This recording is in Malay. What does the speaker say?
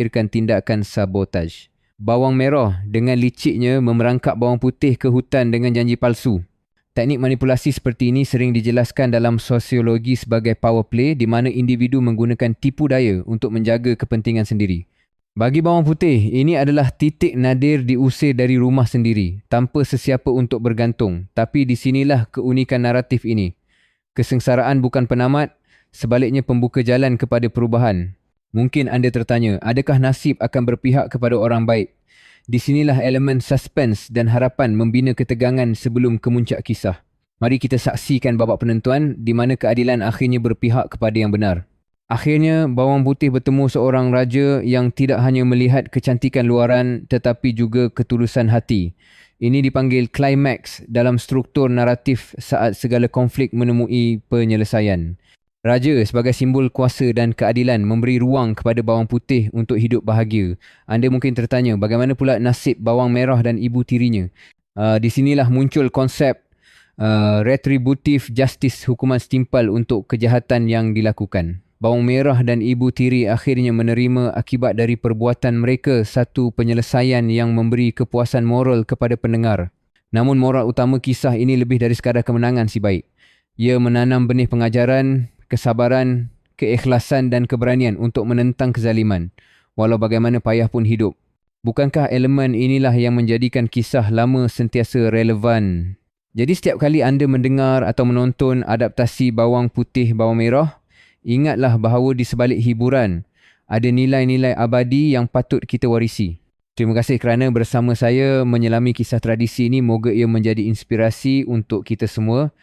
melahirkan tindakan sabotaj. Bawang merah dengan liciknya memerangkap bawang putih ke hutan dengan janji palsu. Teknik manipulasi seperti ini sering dijelaskan dalam sosiologi sebagai power play di mana individu menggunakan tipu daya untuk menjaga kepentingan sendiri. Bagi bawang putih, ini adalah titik nadir diusir dari rumah sendiri tanpa sesiapa untuk bergantung. Tapi di sinilah keunikan naratif ini. Kesengsaraan bukan penamat, sebaliknya pembuka jalan kepada perubahan. Mungkin anda tertanya, adakah nasib akan berpihak kepada orang baik? Di sinilah elemen suspense dan harapan membina ketegangan sebelum kemuncak kisah. Mari kita saksikan babak penentuan di mana keadilan akhirnya berpihak kepada yang benar. Akhirnya, bawang putih bertemu seorang raja yang tidak hanya melihat kecantikan luaran tetapi juga ketulusan hati. Ini dipanggil climax dalam struktur naratif saat segala konflik menemui penyelesaian. Raja sebagai simbol kuasa dan keadilan memberi ruang kepada bawang putih untuk hidup bahagia. Anda mungkin tertanya bagaimana pula nasib bawang merah dan ibu tirinya. Di sinilah muncul konsep retributive justice, hukuman setimpal untuk kejahatan yang dilakukan. Bawang merah dan ibu tiri akhirnya menerima akibat dari perbuatan mereka satu penyelesaian yang memberi kepuasan moral kepada pendengar. Namun moral utama kisah ini lebih dari sekadar kemenangan si baik. Ia menanam benih pengajaran, kesabaran, keikhlasan dan keberanian untuk menentang kezaliman. Walau bagaimana payah pun hidup. Bukankah elemen inilah yang menjadikan kisah lama sentiasa relevan? Jadi setiap kali anda mendengar atau menonton adaptasi bawang putih bawang merah, ingatlah bahawa di sebalik hiburan ada nilai-nilai abadi yang patut kita warisi. Terima kasih kerana bersama saya menyelami kisah tradisi ini. Moga ia menjadi inspirasi untuk kita semua.